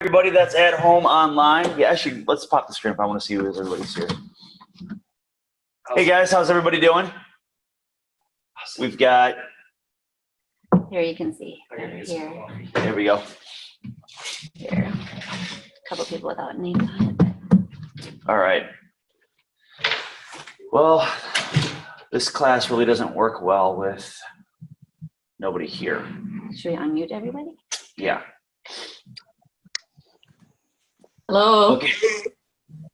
Everybody that's at home online. Yeah, actually, let's pop the screen if I want to see who everybody's here. Hey guys, how's everybody doing? We've got. Here you can see. Here. There we go. Here. A couple people without names on it. All right. Well, this class really doesn't work well with nobody here. Should we unmute everybody? Yeah. Hello. Okay.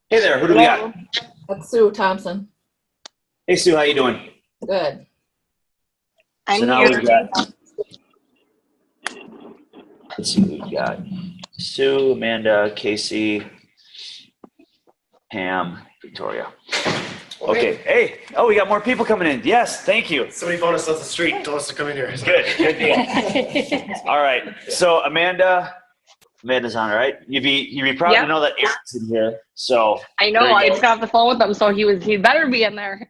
Hey there, who do we got? That's Sue Thompson. Hey Sue, how you doing? Good. So now we've got. Let's see who we've got. Sue, Amanda, Casey, Pam, Victoria. Okay. Hey. Oh, we got more people coming in. Yes. Thank you. Somebody phoned us off the street and told us to come in here. Good. Good deal. All right. So Amanda's on, right? You'd be proud to know that Aaron's in here. So I know. I just got off the phone with him, so he better be in there.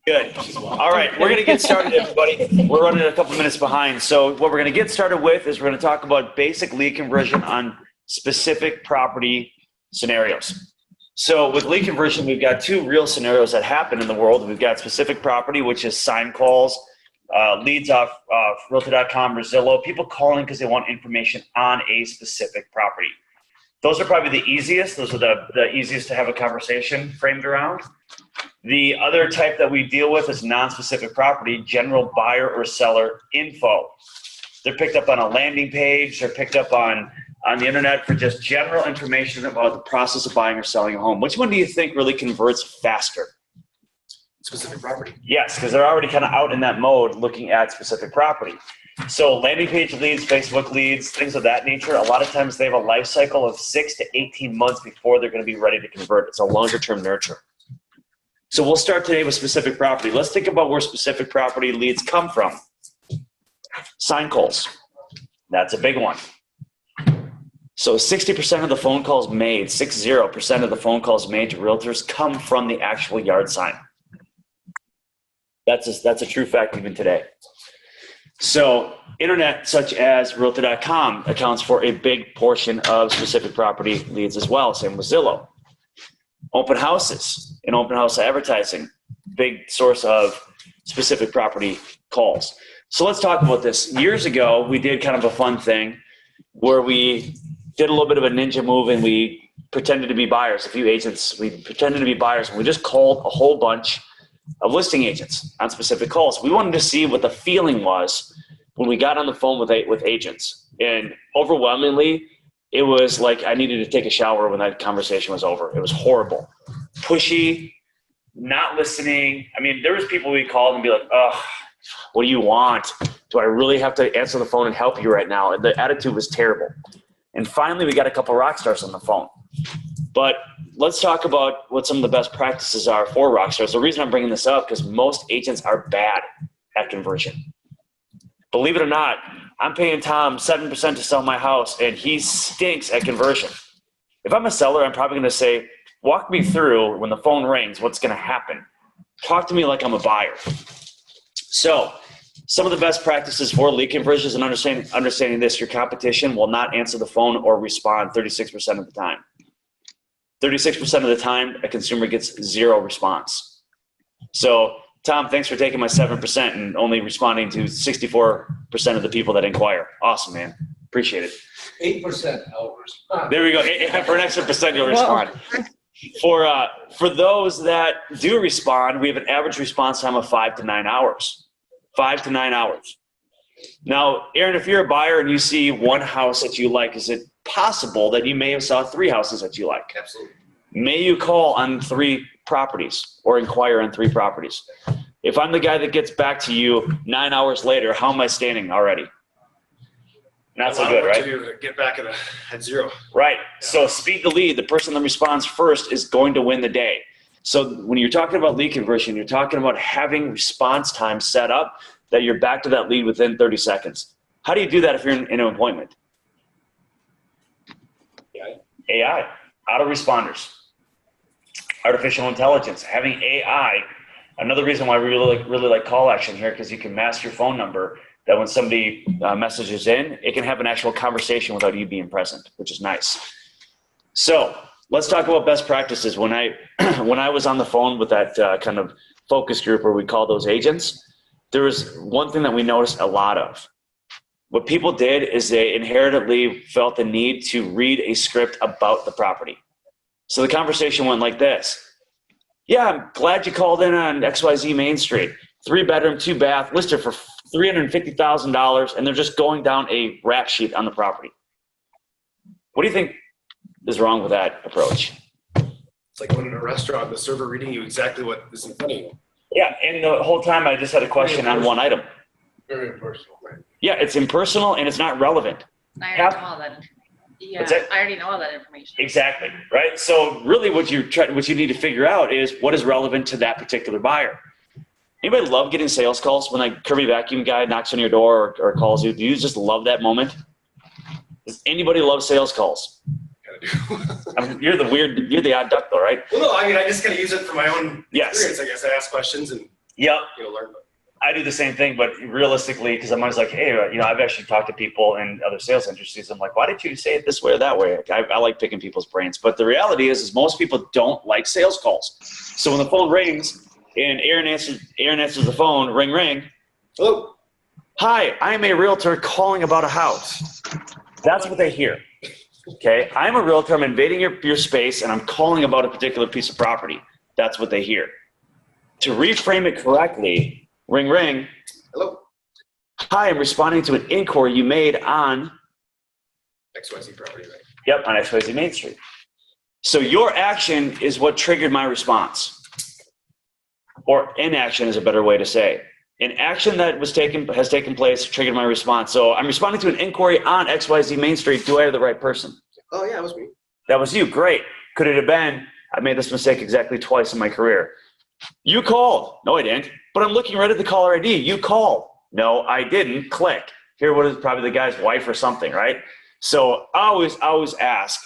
good. All right. We're gonna get started, everybody. We're running a couple minutes behind. So what we're gonna get started with is we're gonna talk about basic lead conversion on specific property scenarios. So with lead conversion, we've got two real scenarios that happen in the world. We've got specific property, which is sign calls, leads off Realtor.com or Zillow, people calling because they want information on a specific property. Those are probably the easiest. Those are the easiest to have a conversation framed around. The other type that we deal with is non-specific property, general buyer or seller info. They're picked up on a landing page. They're picked up on the internet for just general information about the process of buying or selling a home. Which one do you think really converts faster? Specific property. Yes, because they're already kind of out in that mode looking at specific property. So landing page leads, Facebook leads, things of that nature, a lot of times they have a life cycle of 6 to 18 months before they're going to be ready to convert. It's a longer term nurture. So we'll start today with specific property. Let's think about where specific property leads come from. Sign calls. That's a big one. So 60% of the phone calls made, 60% of the phone calls made to realtors come from the actual yard sign. That's a true fact even today. So internet such as Realtor.com accounts for a big portion of specific property leads as well. Same with Zillow. Open houses and open house advertising, big source of specific property calls. So let's talk about this. Years ago, we did kind of a fun thing where we did a little bit of a ninja move and we pretended to be buyers. A few agents, we pretended to be buyers and we just called a whole bunch of listing agents on specific calls. We wanted to see what the feeling was when we got on the phone with agents. And overwhelmingly, it was like I needed to take a shower when that conversation was over. It was horrible. Pushy, not listening. I mean, there was people we called and be like, oh, what do you want? Do I really have to answer the phone and help you right now? And the attitude was terrible. And finally, we got a couple rock stars on the phone. But let's talk about what some of the best practices are for rock stars. The reason I'm bringing this up because most agents are bad at conversion. Believe it or not, I'm paying Tom 7% to sell my house, and he stinks at conversion. If I'm a seller, I'm probably going to say, walk me through when the phone rings, what's going to happen. Talk to me like I'm a buyer. So some of the best practices for lead conversions and understanding this, your competition will not answer the phone or respond 36% of the time. 36% of the time, a consumer gets zero response. So, Tom, thanks for taking my 7% and only responding to 64% of the people that inquire. Awesome, man. Appreciate it. 8% I'll respond. There we go. For an extra percent, you'll respond. For those that do respond, we have an average response time of 5 to 9 hours. 5 to 9 hours. Now, Aaron, if you're a buyer and you see one house that you like, is it possible that you may have saw 3 houses that you like? Absolutely. May you call on 3 properties or inquire on 3 properties? If I'm the guy that gets back to you 9 hours later, how am I standing already? Not so good, right? To get back at zero. Right. So speed the lead. The person that responds first is going to win the day. So when you're talking about lead conversion, you're talking about having response time set up that you're back to that lead within 30 seconds. How do you do that if you're in an appointment? AI, autoresponders, artificial intelligence, having AI. Another reason why we really like call action here, because you can mask your phone number that when somebody messages in, it can have an actual conversation without you being present, which is nice. So let's talk about best practices. When I was on the phone with that kind of focus group where we call those agents, there was one thing that we noticed a lot of. What people did is they inherently felt the need to read a script about the property. So the conversation went like this. Yeah, I'm glad you called in on XYZ Main Street. 3-bedroom, 2-bath, listed for $350,000, and they're just going down a rap sheet on the property. What do you think is wrong with that approach? It's like going in a restaurant, the server reading you exactly what is in front of you. Yeah, and the whole time I just had a question on one item. Very impersonal. Yeah, it's impersonal and it's not relevant. I already know all that information. Yeah, What's that? I already know all that information. Exactly, right? So really what you need to figure out is what is relevant to that particular buyer. Anybody love getting sales calls when like Kirby vacuum guy knocks on your door or calls you? Do you just love that moment? Does anybody love sales calls? Kind of do. I mean, you're the odd duck though, right? Well, no, I mean, I just kind of use it for my own Yes. experience, I guess. I ask questions and, Yep. learn. I do the same thing, but realistically, because I'm always like, hey, I've actually talked to people in other sales industries. I'm like, why did you say it this way or that way? I like picking people's brains. But the reality is most people don't like sales calls. So when the phone rings and Aaron answers the phone, ring, ring. Hello. Hi, I'm a realtor calling about a house. That's what they hear. Okay, I'm a realtor. I'm invading your space, and I'm calling about a particular piece of property. That's what they hear. To reframe it correctly, ring, ring. Hello. Hi, I'm responding to an inquiry you made on, XYZ property, right? yep, on XYZ Main Street. So your action is what triggered my response. Or inaction is a better way to say. An action that has taken place triggered my response. So I'm responding to an inquiry on XYZ Main Street. Do I have the right person? Oh, yeah, it was me. That was you. Great. Could it have been, I made this mistake exactly twice in my career. You called. No, I didn't. But I'm looking right at the caller ID. You called. No, I didn't. Click. Here, what is probably the guy's wife or something, right? So always ask,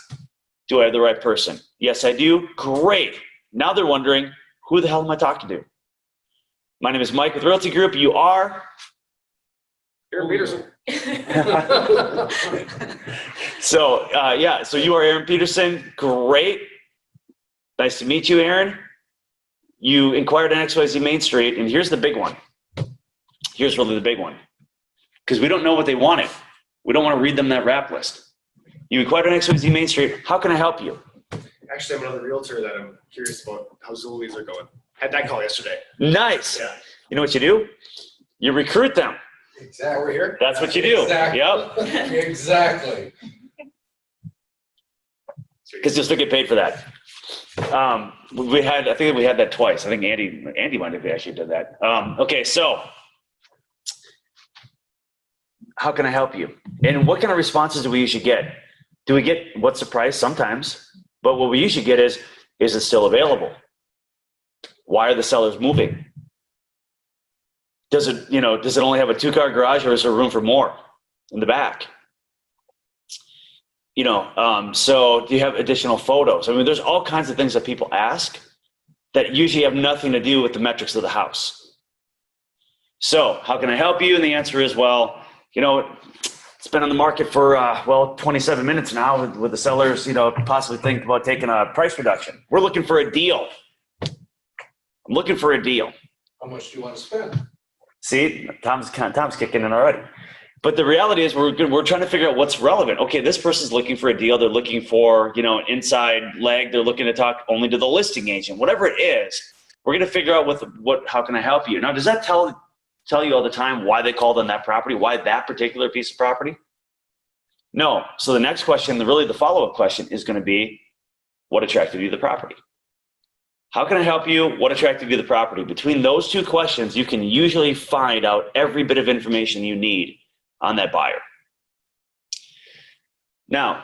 do I have the right person? Yes, I do. Great. Now they're wondering, who the hell am I talking to? My name is Mike with Realty Group. You are? Aaron Peterson. So you are Aaron Peterson. Great. Nice to meet you, Aaron. You inquired on XYZ Main Street, and here's the big one. Here's really the big one. Because we don't know what they wanted. We don't want to read them that rap list. You inquired on XYZ Main Street. How can I help you? Actually, I'm another realtor that I'm curious about how Zoomies are going. Had that call yesterday. Nice. Yeah. You know what you do? You recruit them. Exactly. Over here? That's what you do. Exactly. Yep. Exactly. Because you'll still get paid for that. I think we had that twice. I think Andy might have actually did that. Okay, so how can I help you? And what kind of responses do we usually get? Do we get what's the price? Sometimes. But what we usually get is it still available? Why are the sellers moving? Does it only have a 2-car garage, or is there room for more in the back? So do you have additional photos? I mean, there's all kinds of things that people ask that usually have nothing to do with the metrics of the house. So how can I help you? And the answer is, well, it's been on the market for, 27 minutes now with the sellers, possibly think about taking a price reduction. We're looking for a deal. I'm looking for a deal. How much do you want to spend? See, Tom's kicking in already. But the reality is we're trying to figure out what's relevant. Okay, this person's looking for a deal. They're looking for, an inside leg. They're looking to talk only to the listing agent. Whatever it is, we're going to figure out how can I help you? Now, does that tell you all the time why they called on that property, why that particular piece of property? No. So the next question, really the follow-up question is going to be, what attracted you to the property? How can I help you? What attracted you to the property? Between those two questions, you can usually find out every bit of information you need on that buyer. Now,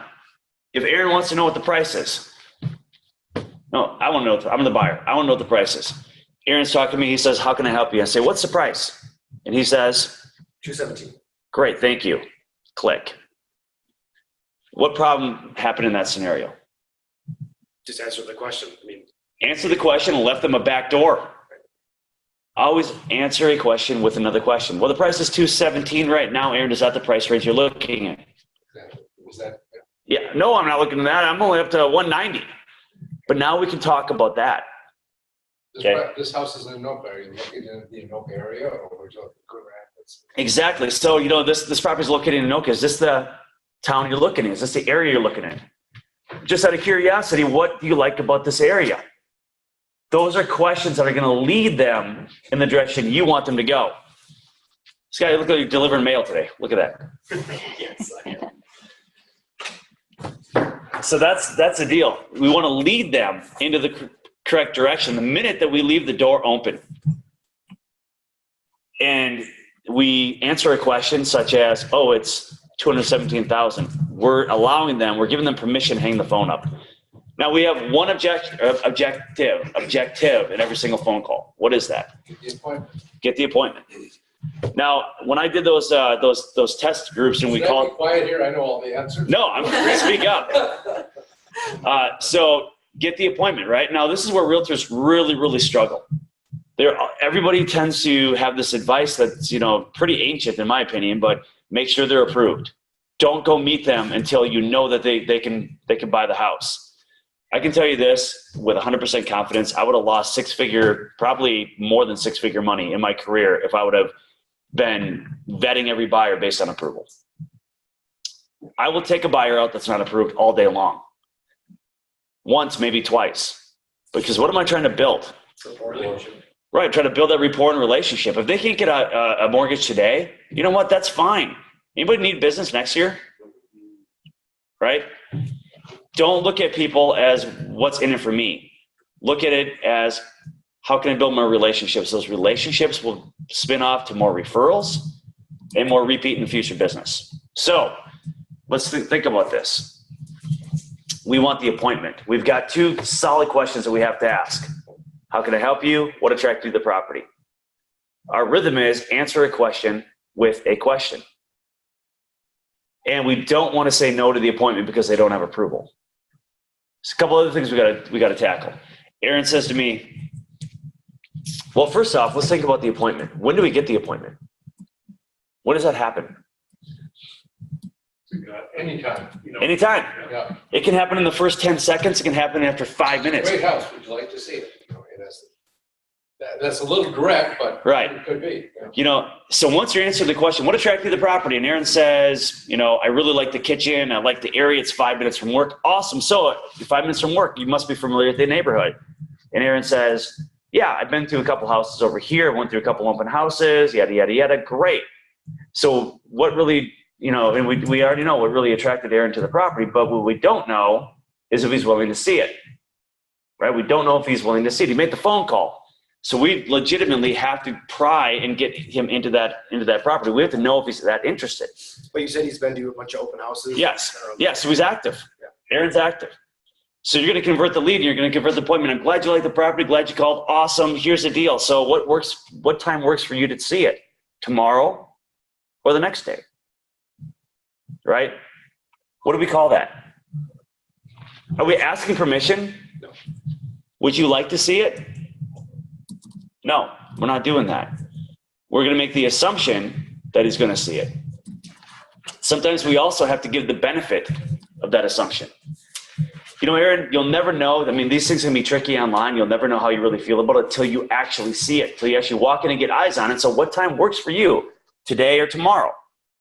if Aaron wants to know what the price is, no, I want to know. I'm the buyer. I want to know what the price is. Aaron's talking to me. He says, how can I help you? I say, what's the price? And he says, $217. great, thank you. Click. What problem happened in that scenario? Just answer the question. Answer the question and left them a back door. Always answer a question with another question. Well, the price is $217 right now, Aaron. Is that the price range you're looking at? Was that, Yeah, no, I'm not looking at that. I'm only up to 190. But now we can talk about that. Okay. this house is in Anoka. Are you looking in the Anoka area or we're talking Grand Rapids? Exactly. So, this property is located in Anoka. Is this the town you're looking at? Is this the area you're looking at? Just out of curiosity, what do you like about this area? Those are questions that are going to lead them in the direction you want them to go. Scott, look like you're delivering mail today. Look at that. Yes, I am. So that's the deal. We want to lead them into the correct direction the minute that we leave the door open. And we answer a question such as, oh, it's $217,000. We're giving them permission to hang the phone up. Now we have one objective in every single phone call. What is that? Get the appointment. Now, when I did those test groups and we called. Quiet here. I know all the answers. No, I'm speak up. So get the appointment, right? Now, this is where realtors really, really struggle. Everybody tends to have this advice that's, pretty ancient in my opinion, but make sure they're approved. Don't go meet them until you know that they can buy the house. I can tell you this with 100% confidence. I would have lost probably more than six-figure money in my career if I would have been vetting every buyer based on approval. I will take a buyer out that's not approved all day long. Once, maybe twice. Because what am I trying to build? Rapport relationship. Right, try to build that rapport and relationship. If they can't get a mortgage today, you know what? That's fine. Anybody need business next year? Right? Don't look at people as what's in it for me. Look at it as how can I build more relationships? Those relationships will spin off to more referrals and more repeat in the future business. So let's think about this. We want the appointment. We've got two solid questions that we have to ask. How can I help you? What attracted you to the property? Our rhythm is answer a question with a question. And we don't want to say no to the appointment because they don't have approval. There's a couple other things we got to tackle. Aaron says to me, well, first off, let's think about the appointment. When do we get the appointment? When does that happen? Anytime. Anytime. Yeah. It can happen in the first 10 seconds. It can happen after 5 minutes. Great house. Would you like to see it? That's a little direct, but Right. It could be. Yeah. So once you answer the question, what attracted you to the property? And Aaron says, I really like the kitchen. I like the area. It's 5 minutes from work. Awesome. So 5 minutes from work, you must be familiar with the neighborhood. And Aaron says, yeah, I've been to a couple houses over here. Went through a couple open houses, yada, yada, yada. Great. So what really, and we already know what really attracted Aaron to the property, but what we don't know is if he's willing to see it, right? We don't know if he's willing to see it. He made the phone call. So we legitimately have to pry and get him into that property. We have to know if he's that interested. But you said he's been to a bunch of open houses. Yes. So he's active. Yeah. Aaron's active. So you're going to convert the lead. You're going to convert the appointment. I'm glad you like the property. Glad you called. Awesome. Here's the deal. So what time works for you to see it? Tomorrow or the next day? Right? What do we call that? Are we asking permission? No. Would you like to see it? No, we're not doing that. We're going to make the assumption that he's going to see it. Sometimes we also have to give the benefit of that assumption. Aaron, you'll never know. I mean, these things can be tricky online. You'll never know how you really feel about it until you actually see it, until you actually walk in and get eyes on it. So what time works for you, today or tomorrow?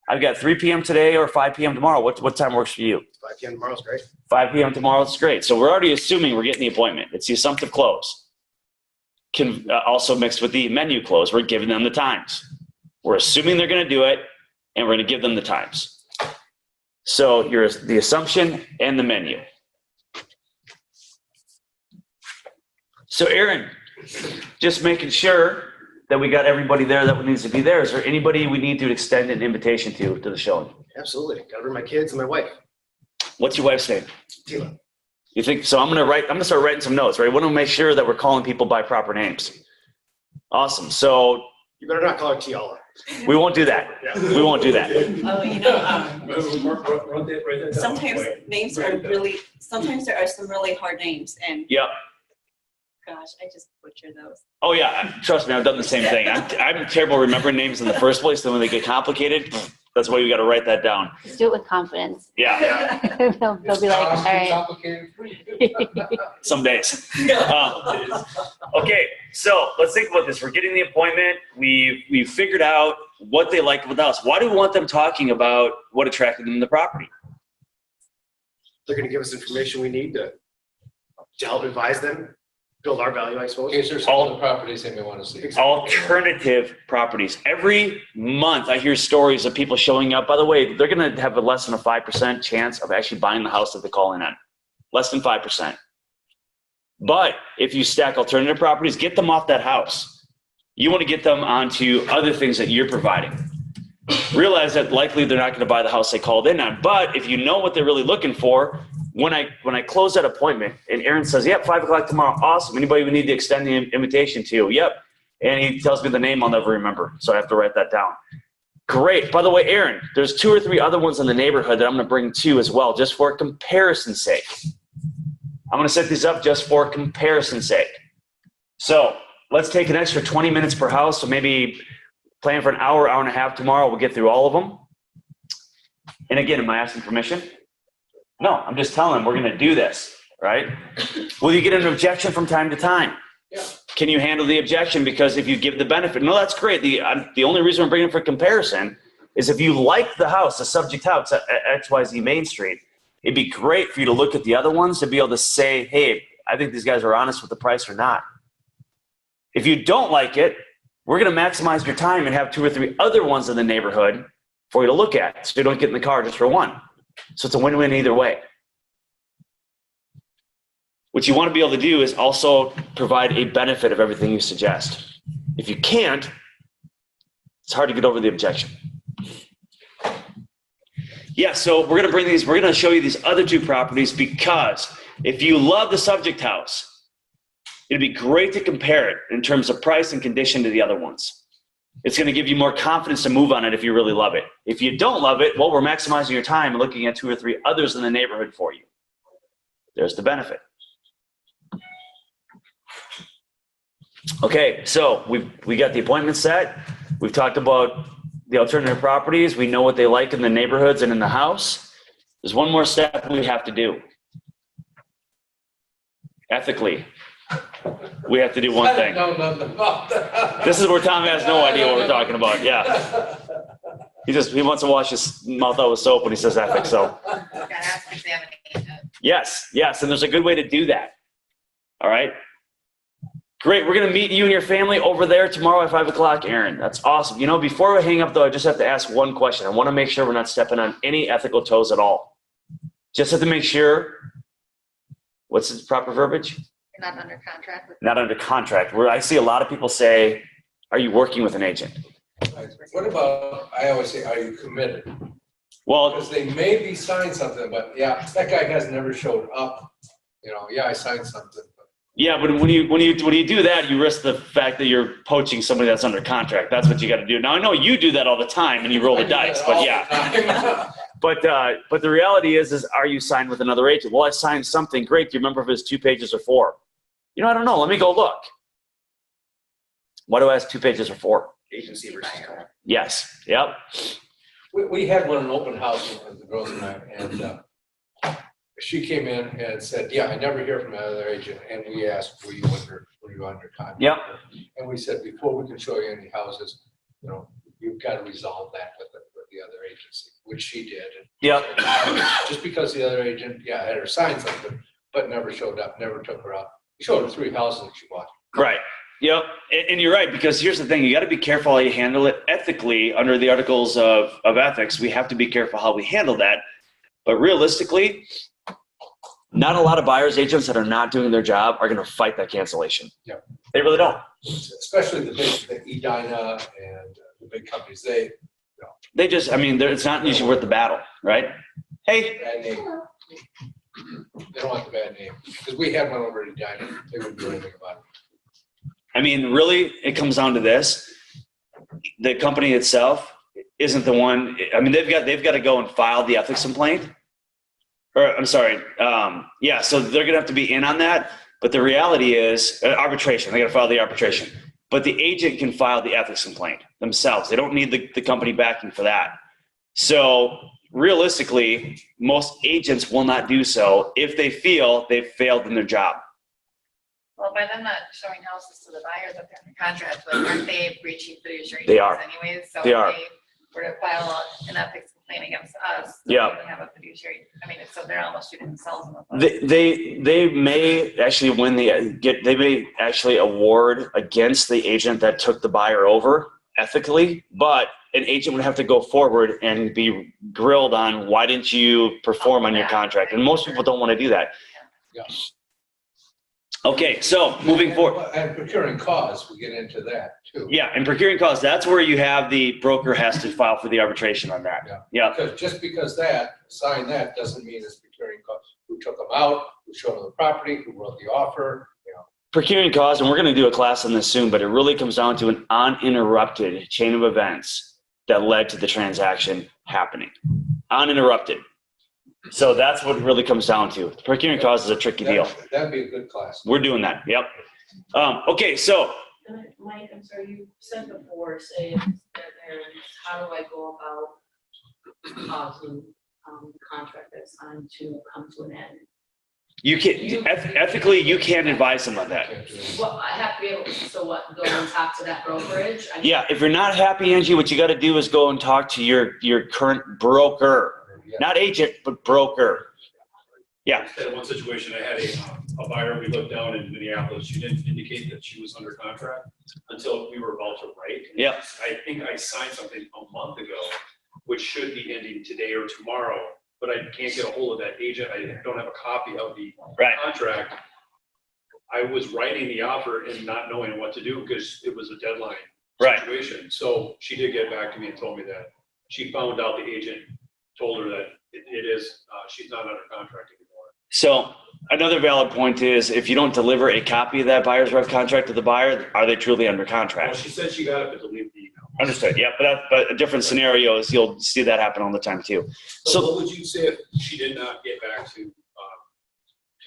I've got 3 p.m. today or 5 p.m. tomorrow. What time works for you? 5 p.m. tomorrow's great. 5 p.m. tomorrow is great. So we're already assuming we're getting the appointment. It's the assumptive close. Also mixed with the menu close. We're giving them the times. We're assuming they're going to do it, and we're going to give them the times. So here's the assumption and the menu. So Aaron, just making sure that we got everybody there that needs to be there. Is there anybody we need to extend an invitation to the showing? Absolutely. Got to bring my kids and my wife. What's your wife's name? Tila. You think so? I'm gonna start writing some notes, right? We want to make sure that we're calling people by proper names. Awesome. So You better not call her Tiala. we won't do that. Yeah. We won't do that. Sometimes names are really, sometimes there are some really hard names, and Yep. Gosh, I just butcher those. Oh yeah, trust me, I've done the same thing. I'm terrible remembering names in the first place. Then when they get complicated, that's why you got to write that down. Just do it with confidence. Yeah, They'll be like, all right. Complicated for you. some days. Okay, so let's think about this. We're getting the appointment. We've figured out what they like with the house. Why do we want them talking about what attracted them to the property? They're gonna give us information we need to help advise them, build our value, I In suppose. case there's some other properties they may want to see. Alternative properties. Every month I hear stories of people showing up. By the way, they're going to have a less than a 5% chance of actually buying the house that they call in on. Less than 5%. But if you stack alternative properties, get them off that house. You want to get them onto other things that you're providing. Realize that likely they're not going to buy the house they called in on. But if you know what they're really looking for, when I close that appointment and Aaron says, yep, 5 o'clock tomorrow, awesome. Anybody we need to extend the invitation to? Yep. And he tells me the name I'll never remember. So I have to write that down. Great. By the way, Aaron, there's 2 or 3 other ones in the neighborhood that I'm going to bring to as well, just for comparison's sake. I'm going to set these up just for comparison's sake. So let's take an extra 20 minutes per house. So maybe plan for an hour, hour and a half tomorrow. We'll get through all of them. And again, am I asking permission? No, I'm just telling them we're going to do this, right? Will you get an objection from time to time? Yeah. Can you handle the objection? Because if you give the benefit, no, that's great. The only reason we're bringing it for comparison is if you like the house, the subject house at XYZ Main Street, it'd be great for you to look at the other ones to be able to say, hey, I think these guys are honest with the price or not. If you don't like it, we're going to maximize your time and have 2 or 3 other ones in the neighborhood for you to look at so you don't get in the car just for one. So it's a win-win either way. What you want to be able to do is also provide a benefit of everything you suggest. If you can't, it's hard to get over the objection. Yeah, so we're going to show you these other 2 properties because if you love the subject house, it'd be great to compare it in terms of price and condition to the other ones. It's going to give you more confidence to move on it if you really love it. If you don't love it, well, we're maximizing your time and looking at 2 or 3 others in the neighborhood for you. There's the benefit. Okay, so we got the appointment set. We've talked about the alternative properties. We know what they like in the neighborhoods and in the house. There's one more step we have to do. Ethically, we have to do one thing. No, nothing about that. This is where Tom has no idea what we're talking about. Yeah. He wants to wash his mouth out with soap when he says ethics. So Gotta ask if they have an agent. yes. And there's a good way to do that. All right. Great. We're going to meet you and your family over there tomorrow at 5 o'clock, Aaron. That's awesome. You know, before we hang up though, I just have to ask one question. I want to make sure we're not stepping on any ethical toes at all. Just have to make sure. What's the proper verbiage? You're not under contract with. Not under contract. Where I see a lot of people say, are you working with an agent? What about, I always say, are you committed? Well, Because they maybe signed something, but yeah, that guy has never showed up. You know, yeah, I signed something. But yeah, but when you do that, you risk the fact that you're poaching somebody that's under contract. That's what you got to do. Now I know you do that all the time and you roll the dice, but yeah. But the reality is are you signed with another agent? Well, I signed something. Great. Do you remember if it's 2 pages or 4? You know, I don't know. Let me go look. Why do I ask 2 pages or 4? Agency versus contract. Yes. Yep. We had one in open house with the girls and I, and she came in and said, yeah, I never hear from another agent. And we asked, were you under contract? Yep. And we said, before we can show you any houses, you know, you've got to resolve that with the other agency, which she did. And Yep. just because the other agent, yeah, had her sign something, but never showed up, never took her out. We showed her 3 houses that she bought. Right. Yep. And you're right, because here's the thing. You got to be careful how you handle it ethically under the articles of ethics. We have to be careful how we handle that. But realistically, not a lot of buyer's agents that are not doing their job are going to fight that cancellation. Yep. They really don't. Especially the Edina and the big companies, they They I mean, it's not usually worth the battle, right? Hey. bad name. They don't want the bad name. Because we had one over at Edina, they wouldn't do anything about it. I mean, really, it comes down to this. The company itself isn't the one. I mean, they've got to go and file the ethics complaint. Or I'm sorry. Yeah, so they're going to have to be in on that. But the reality is arbitration. They got to file the arbitration. But the agent can file the ethics complaint themselves. They don't need the company backing for that. So realistically, most agents will not do so if they feel they've failed in their job. Well, by them not showing houses to the buyers that they're under contract with, aren't they breaching fiduciary They duties are. anyways? So They if are. they were to file an ethics complaint against us, Yeah. they would have a fiduciary, I mean, so they're almost shooting themselves in the foot. They may actually they may actually award against the agent that took the buyer over ethically, but an agent would have to go forward and be grilled on why didn't you perform on your contract, and most people don't want to do that. Yeah. Okay, so moving forward. And procuring cause, we get into that too. Yeah, and procuring cause, that's where you have the broker has to file for the arbitration on that. Yeah. Because just because sign that doesn't mean it's procuring cause. Who took them out, who showed them the property, who wrote the offer, Procuring cause, and we're going to do a class on this soon, but it really comes down to an uninterrupted chain of events that led to the transaction happening. Uninterrupted. So that's what it really comes down to. Procuring cause is a tricky deal. That'd be a good class. We're doing that. Yep. Okay, so Mike, I'm sorry, you said before, say if there's, how do I go about causing the contract that's signed to come to an end? you can ethically you can't advise them on that. Well, I have to be able to, so what, go and talk to that brokerage? I mean, Yeah, if you're not happy, Angie, what you got to do is go and talk to your current broker, not agent, but broker. Yeah. In one situation, I had a buyer, we lived down in Minneapolis. She didn't indicate that she was under contract until we were about to write. Yep. I think I signed something a month ago, which should be ending today or tomorrow, but I can't get a hold of that agent. I don't have a copy of the contract. I was writing the offer and not knowing what to do because it was a deadline situation. So she did get back to me and told me that she found out the agent told her that it is, she's not under contract anymore. So another valid point is if you don't deliver a copy of that buyer's rep contract to the buyer, are they truly under Well, contract? she said she got it, but deleted the email. Understood. Yeah, but a different scenario is you'll see that happen all the time too. So what would you say if she did not get back to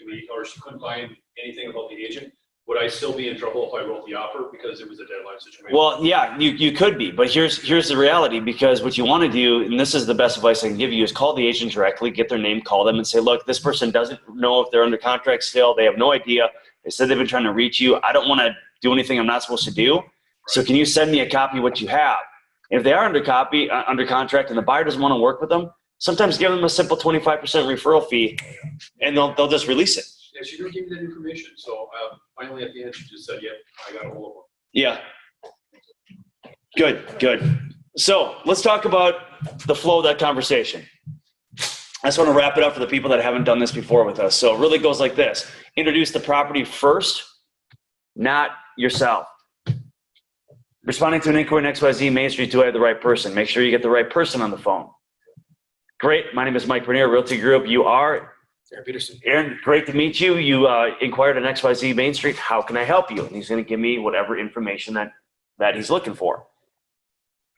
me, or she couldn't find anything about the agent? Would I still be in trouble if I wrote the offer because it was a deadline situation? Well, yeah, you could be, but here's the reality, because what you want to do, and this is the best advice I can give you, is call the agent directly, get their name, call them and say, look, this person doesn't know if they're under contract still. They have no idea. They said they've been trying to reach you. I don't want to do anything I'm not supposed to do. So can you send me a copy of what you have? If they are under contract and the buyer doesn't want to work with them, sometimes give them a simple 25% referral fee and they'll just release it. Yeah, she didn't give me that information. So finally at the end, she just said, yep, I got a hold of her. Yeah. Good. So let's talk about the flow of that conversation. I just want to wrap it up for the people that haven't done this before with us. So it really goes like this. Introduce the property first, not yourself. Responding to an inquiry in XYZ Main Street, do I have the right person? Make sure you get the right person on the phone. Great. My name is Mike Bernier, Realty Group. You are? Aaron Peterson. Aaron, great to meet you. You inquired on XYZ Main Street. How can I help you? And he's going to give me whatever information that he's looking for.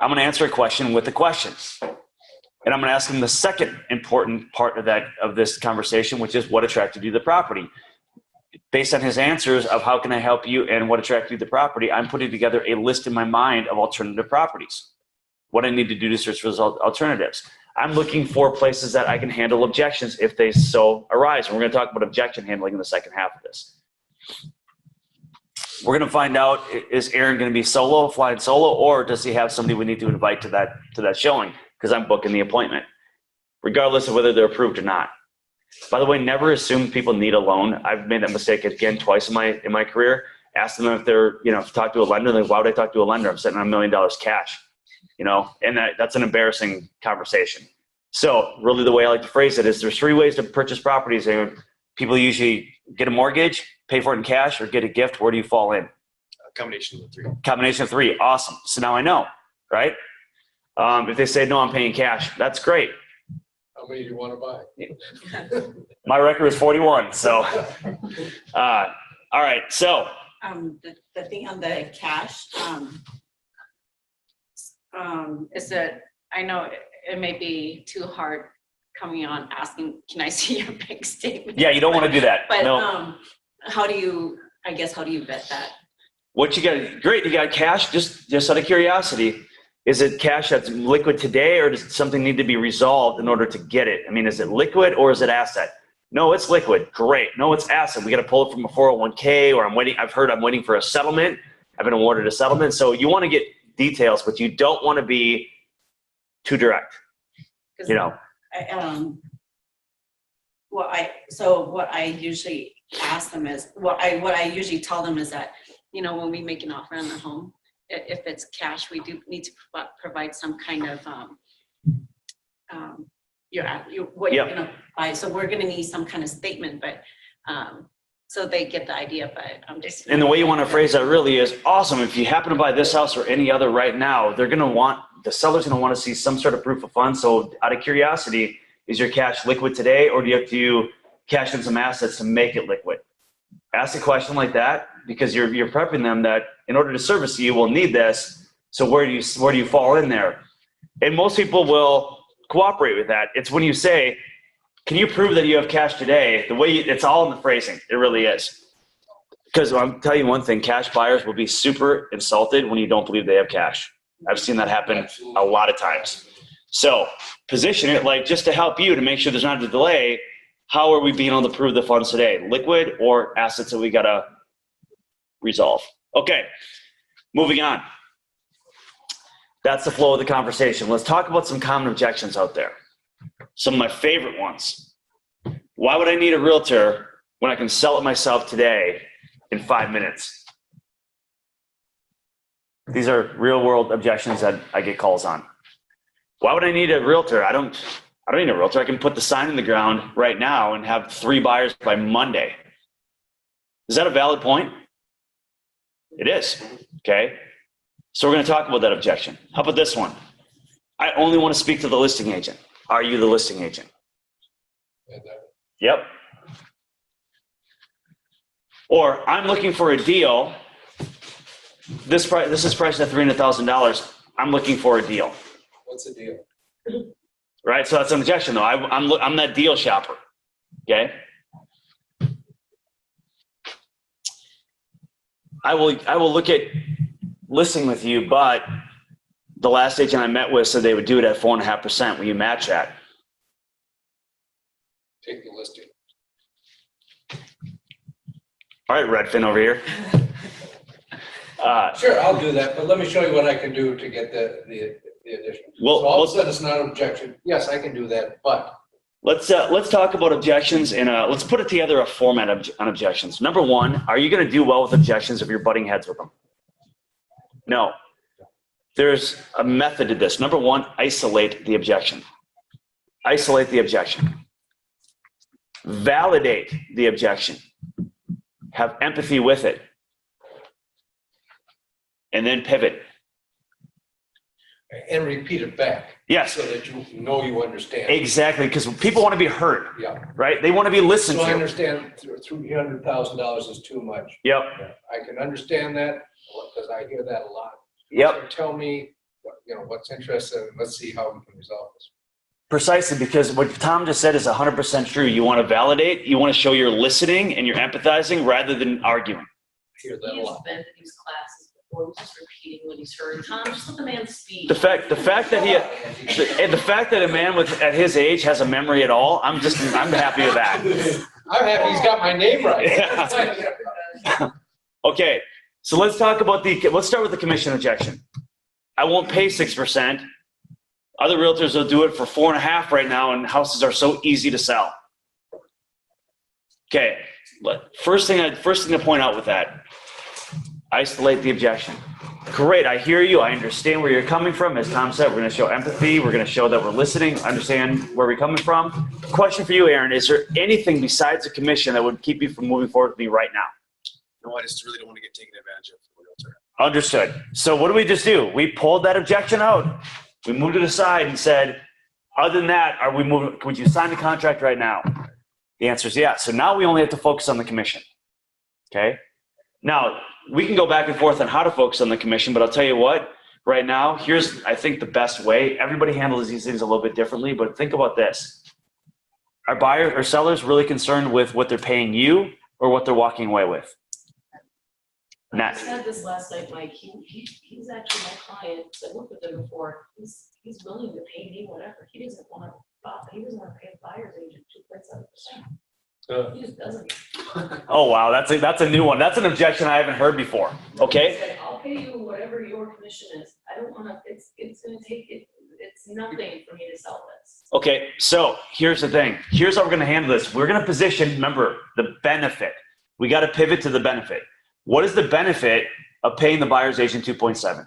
I'm going to answer a question with a question. And I'm going to ask him the second important part of this conversation, which is what attracted you to the property. Based on his answers of how can I help you and what attracted you to the property, I'm putting together a list in my mind of alternative properties. What I need to do to search for those alternatives. I'm looking for places that I can handle objections if they so arise. And we're going to talk about objection handling in the second half of this. We're going to find out, is Aaron going to be flying solo, or does he have somebody we need to invite to that showing? Because I'm booking the appointment, regardless of whether they're approved or not. By the way, never assume people need a loan. I've made that mistake again twice in my career. Ask them if they're, talk to a lender. Like, why would I talk to a lender? I'm sitting on $1 million cash, and that's an embarrassing conversation. So really the way I like to phrase it is there's 3 ways to purchase properties. And people usually get a mortgage, pay for it in cash, or get a gift. Where do you fall in? A combination of the 3. Combination of 3. Awesome. So now I know, right? If they say, no, I'm paying cash, that's great. How many do you want to buy? My record is 41. So, all right. So, the thing on the cash, is that I know it may be too hard coming on asking, can I see your bank statement? yeah, you don't want to do that. But no. how do you vet that? What you got? Great, you got cash. Just out of curiosity, is it cash that's liquid today, or does something need to be resolved in order to get it? I mean, is it liquid or is it asset? No, it's liquid. Great. No, it's asset. We got to pull it from a 401k, or I'm waiting. I'm waiting for a settlement. I've been awarded a settlement. So you want to get details, but you don't want to be too direct. You know. What I usually ask them is, what I usually tell them is that, you know, when we make an offer on the home, if it's cash, we do need to provide some kind of, what you're gonna buy. So we're gonna need some kind of statement, but, so they get the idea, but I'm just. And the way you want to phrase that really is awesome. If you happen to buy this house or any other right now, the seller's going to want to see some sort of proof of funds. So out of curiosity, is your cash liquid today, or do you have to cash in some assets to make it liquid? Ask a question like that, because you're prepping them that in order to service you, we'll need this. So where do you fall in there? And most people will cooperate with that. It's when you say, can you prove that you have cash today? It's all in the phrasing. It really is. Because I'll tell you one thing, cash buyers will be super insulted when you don't believe they have cash. I've seen that happen a lot of times. So position it like, just to help you to make sure there's not a delay, how are we being able to prove the funds today? Liquid or assets that we got to resolve? Okay, moving on. That's the flow of the conversation. Let's talk about some common objections out there. Some of my favorite ones. Why would I need a realtor when I can sell it myself today in 5 minutes? These are real world objections that I get calls on. Why would I need a realtor? I don't need a realtor. I can put the sign in the ground right now and have 3 buyers by Monday. Is that a valid point? It is. Okay. So we're going to talk about that objection. How about this one? I only want to speak to the listing agent. Are you the listing agent? Yep. Or I'm looking for a deal. This is priced at $300,000. I'm looking for a deal. What's the deal? Right. So that's an objection, though. I'm that deal shopper. Okay. I will look at listing with you, but the last agent I met with said they would do it at 4.5%. Will you match that? Take the listing. All right, Redfin over here. Sure, I'll do that, but let me show you what I can do to get the addition. Well, So all of a sudden, it's not an objection. Yes, I can do that, but. Let's talk about objections and let's put it together a format on objections. Number one, are you going to do well with objections if you're butting heads with them? No. There's a method to this. Number one, isolate the objection. Isolate the objection. Validate the objection. Have empathy with it. And then pivot. And repeat it back. Yes. So that you know you understand. Exactly, because people want to be heard. Yeah. Right? They want to be listened So I to. understand $300,000 is too much. Yep. I can understand that because I hear that a lot. Yep. So tell me, what's interesting. Let's see how we can resolve this. Precisely, because what Tom just said is 100% true. You want to validate, you want to show you're listening and you're empathizing rather than arguing. I hear that a He's lot. been to these classes before, he's just repeating what he's heard. Tom, just let the man speak. The fact that the fact that a man at his age has a memory at all, I'm happy with that. I'm happy he's got my name right. Yeah. Okay, so let's start with the commission objection. I won't pay 6%. Other realtors will do it for 4.5% right now, and houses are so easy to sell. Okay, first thing to point out with that, isolate the objection. Great, I hear you. I understand where you're coming from. As Tom said, we're going to show empathy. We're going to show that we're listening, understand where we're coming from. Question for you, Aaron, is there anything besides the commission that would keep you from moving forward with me right now? No, I just really don't want to get taken advantage of from a realtor. Understood. So what do we just do? We pulled that objection out. We moved it aside and said, other than that, would you sign the contract right now? The answer is yes. So now we only have to focus on the commission. Okay? Now, we can go back and forth on how to focus on the commission, but I'll tell you what, right now, here's, I think, the best way. Everybody handles these things a little bit differently, but think about this. Are buyers or sellers really concerned with what they're paying you, or what they're walking away with. I Net. said this last night, Mike, he's actually my client, so I worked with him before, he's willing to pay me whatever, he doesn't wanna pay a buyer's agent 2.7%. He just doesn't. Oh, wow. That's a new one. That's an objection I haven't heard before. He Okay. said, I'll pay you whatever your commission is, I don't wanna, it's gonna take it, it's nothing for me to sell this. Okay. So here's the thing. Here's how we're going to handle this. We're going to position, remember, the benefit. We got to pivot to the benefit. What is the benefit of paying the buyer's agent 2.7?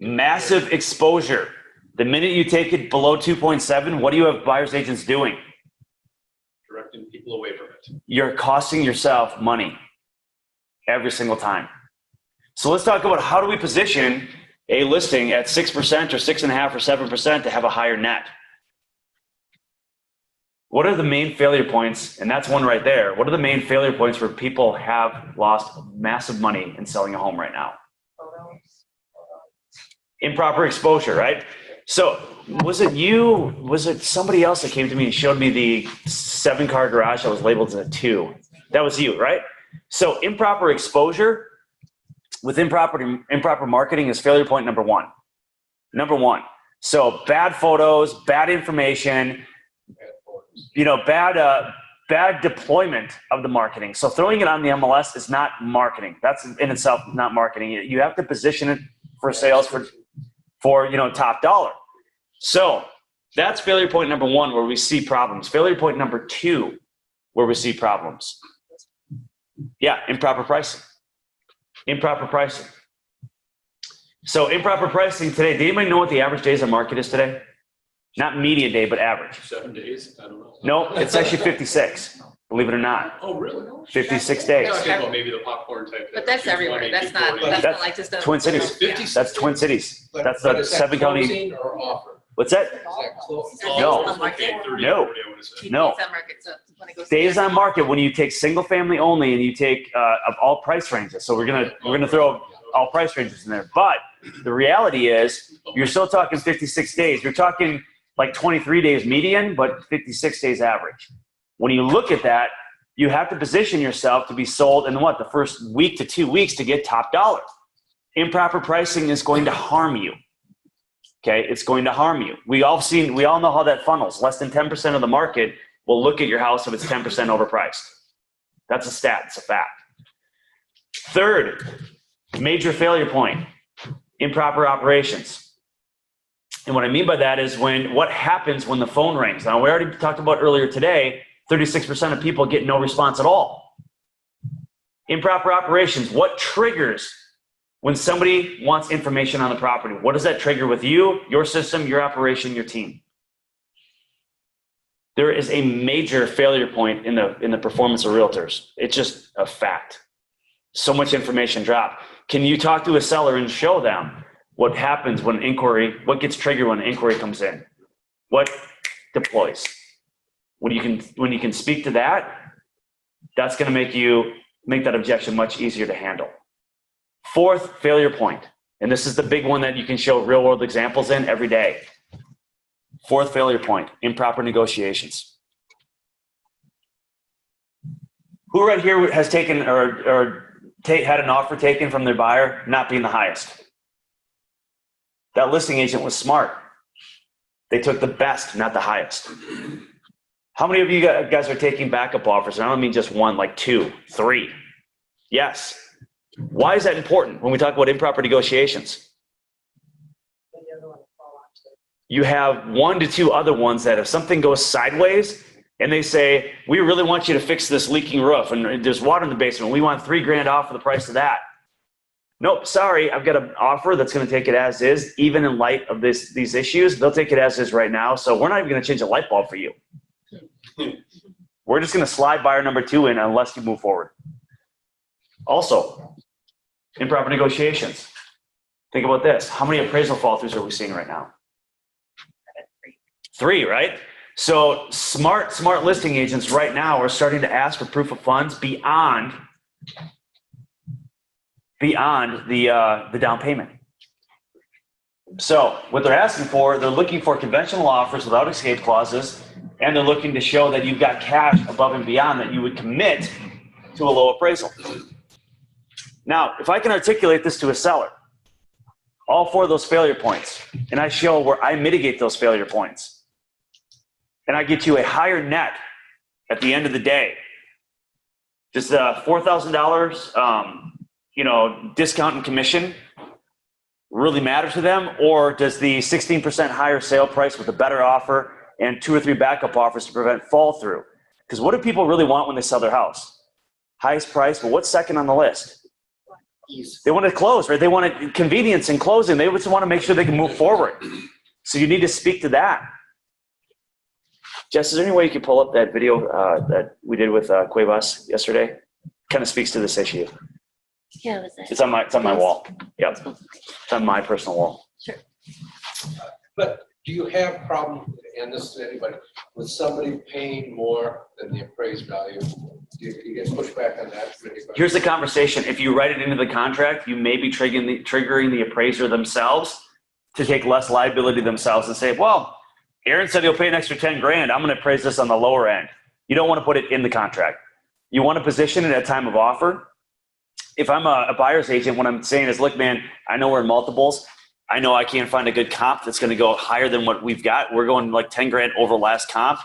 Massive exposure. The minute you take it below 2.7, what do you have buyer's agents doing? Directing people away from it. You're costing yourself money every single time. So let's talk about how do we position a listing at 6% or 6.5% or 7% to have a higher net. What are the main failure points? And that's one right there. What are the main failure points where people have lost massive money in selling a home right now? Improper exposure, right? So was it somebody else that came to me and showed me the 7-car garage that was labeled as a 2? That was you, right? So improper exposure with improper marketing is failure point number one. Number one. So bad photos, bad information, bad deployment of the marketing. So throwing it on the MLS is not marketing. That's in itself not marketing. You have to position it for sales for top dollar. So that's failure point number one, where we see problems. Failure point number two, where we see problems. Yeah, improper pricing. Improper pricing. So improper pricing today, do anybody know what the average days on market is today? Not median day, but average. 7 days? I don't know. No, it's actually 56, believe it or not. Oh, really? 56 I'm days. talking about maybe the popcorn type. But that's everywhere. That's not That's like just a. Twin Cities. 56 That's Twin Cities. That's But the is that 7 county. closing or offer? What's that? Is that close? No. Okay, 30, No. 40, I would've said. No. Days on market, so when it goes. Days on market when you take single family only and you take of all price ranges. So we're gonna throw all price ranges in there. But the reality is you're still talking 56 days. You're talking like 23 days median, but 56 days average. When you look at that, you have to position yourself to be sold in the first week to 2 weeks to get top dollar. Improper pricing is going to harm you. Okay, it's going to harm you. We all know how that funnels. Less than 10% of the market will look at your house if it's 10% overpriced. That's a stat, it's a fact. Third, major failure point, improper operations. And what I mean by that is what happens when the phone rings. Now, we already talked about earlier today, 36% of people get no response at all. Improper operations, what triggers when somebody wants information on the property? What does that trigger with you, your system, your operation, your team? There is a major failure point in the performance of realtors. It's just a fact. So much information dropped. Can you talk to a seller and show them what happens when what gets triggered when an inquiry comes in? What deploys? When you can speak to that, that's going to make that objection much easier to handle. Fourth failure point, and this is the big one that you can show real world examples in every day. Fourth failure point, improper negotiations. Who right here has taken had an offer taken from their buyer not being the highest? That listing agent was smart. They took the best, not the highest. How many of you guys are taking backup offers? And I don't mean just one, like 2, 3. Yes. Why is that important when we talk about improper negotiations? You have 1 to 2 other ones that if something goes sideways and they say, we really want you to fix this leaking roof and there's water in the basement, we want $3,000 off for the price of that. Nope, sorry, I've got an offer that's going to take it as is, even in light of these issues. They'll take it as is right now, so we're not even going to change a light bulb for you. We're just going to slide buyer number 2 in unless you move forward. Also, improper negotiations. Think about this. How many appraisal fall-throughs are we seeing right now? 3, right? So smart listing agents right now are starting to ask for proof of funds beyond the down payment. So what they're asking for, they're looking for conventional offers without escape clauses And they're looking to show that you've got cash above and beyond that you would commit to a low appraisal. Now, if I can articulate this to a seller, all 4 of those failure points, and I show where I mitigate those failure points, and I get you a higher net at the end of the day, does the $4,000, discount and commission really matter to them? Or does the 16% higher sale price with a better offer and 2 or 3 backup offers to prevent fall through? Because what do people really want when they sell their house? Highest price, but what's second on the list? Ease. They want to close, right? They want convenience in closing. They just want to make sure they can move forward. So you need to speak to that. Jess, is there any way you could pull up that video that we did with Cuevas yesterday? Kind of speaks to this issue. Yeah, was it? It's on my wall. Yep. It's on my personal wall. But do you have problem, and this is anybody, with somebody paying more than the appraised value? Do you get pushback on that from anybody? Here's the conversation. If you write it into the contract, you may be triggering the appraiser themselves to take less liability themselves and say, well, Aaron said he'll pay an extra 10 grand. I'm going to appraise this on the lower end. You don't want to put it in the contract. You want to position it at time of offer. If I'm a buyer's agent, what I'm saying is, look, man, I know we're in multiples. I know I can't find a good comp that's going to go higher than what we've got. We're going like 10 grand over last comp.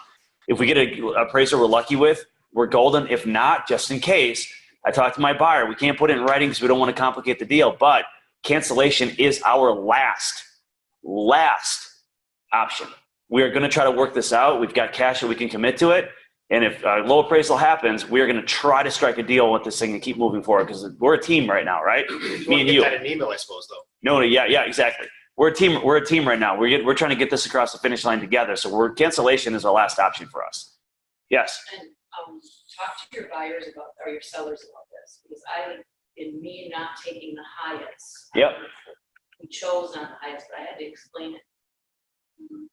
If we get an appraiser we're lucky with, we're golden. If not, just in case, I talked to my buyer. We can't put it in writing because we don't want to complicate the deal, but cancellation is our last option. We are going to try to work this out. We've got cash that we can commit to it. And if a low appraisal happens, we are going to try to strike a deal with this thing and keep moving forward because we're a team right now, right? Me and you. That in an email, I suppose, though. No, yeah, exactly. We're a team. We're a team right now. We're trying to get this across the finish line together. So cancellation is our last option for us. Yes. And talk to your buyers about, or your sellers about this, because in me not taking the highest. Yep. We chose not the highest, but I had to explain it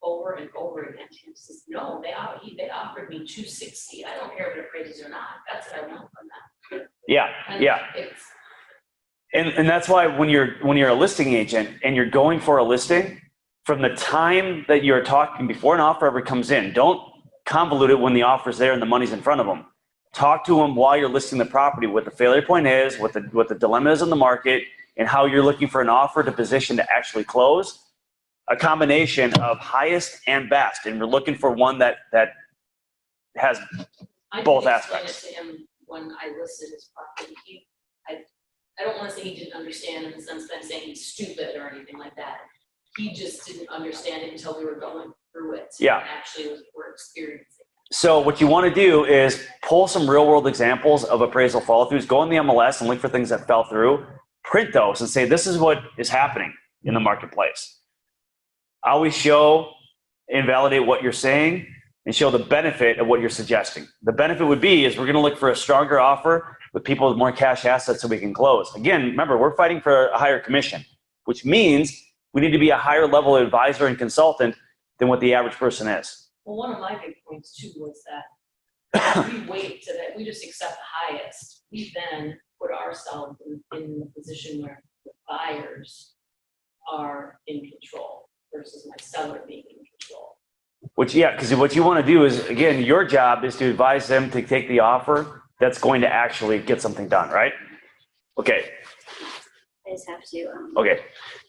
over and over again. He says, no, they offered me 260. I don't care if it appraises or not. That's what I want from that. Yeah. And Yeah. It's, And that's why when you're a listing agent and you're going for a listing, from the time that you're talking before an offer ever comes in, don't convolute it when the offer's there and the money's in front of them. Talk to them while you're listing the property, what the failure point is, what the dilemma is in the market, and how you're looking for an offer to position to actually close. A combination of highest and best, and we're looking for one that has I both did explain aspects. it to him when I listed his property. I don't want to say he didn't understand in the sense that I'm saying he's stupid or anything like that. He just didn't understand it until we were going through it. Yeah. And actually we're experiencing it. So what you want to do is pull some real world examples of appraisal follow throughs, go in the MLS and look for things that fell through, print those and say, this is what is happening in the marketplace. Always show and validate what you're saying and show the benefit of what you're suggesting. The benefit would be is we're going to look for a stronger offer with people with more cash assets so we can close. Again, remember, we're fighting for a higher commission, which means we need to be a higher level advisor and consultant than what the average person is. Well, one of my big points too was that we wait to that, we just accept the highest. We then put ourselves in the position where the buyers are in control versus my seller being in control. Because what you want to do is, again, your job is to advise them to take the offer that's going to actually get something done, right? Okay. I just have to. Okay.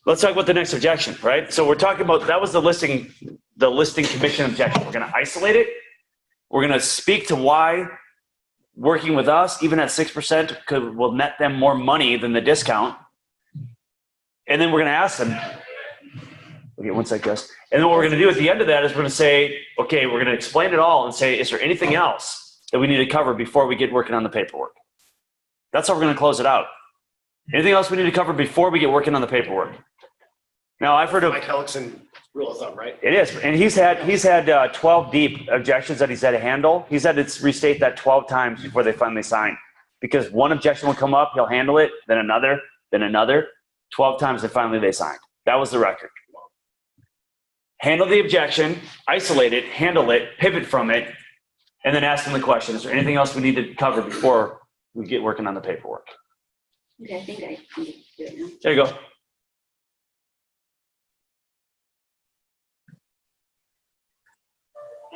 Let's talk about the next objection, right? So we're talking about, that was the listing commission objection. We're going to isolate it. We're going to speak to why working with us, even at 6%, will net them more money than the discount. And then we're going to ask them, okay, one sec, Gus. And then what we're going to do at the end of that is we're going to say, okay, we're going to explain it all and say, is there anything else that we need to cover before we get working on the paperwork? That's how we're going to close it out. Anything else we need to cover before we get working on the paperwork? Now, I've heard of Mike Hellickson rule of thumb, right? it is, and he's had 12 deep objections that he's had to handle. He's had to restate that 12 times before they finally sign, because one objection will come up, he'll handle it, then another, 12 times, and finally they signed. That was the record. Handle the objection, isolate it, handle it, pivot from it, and then ask them the question, is there anything else we need to cover before we get working on the paperwork? Okay, I think I can do it now. There you go.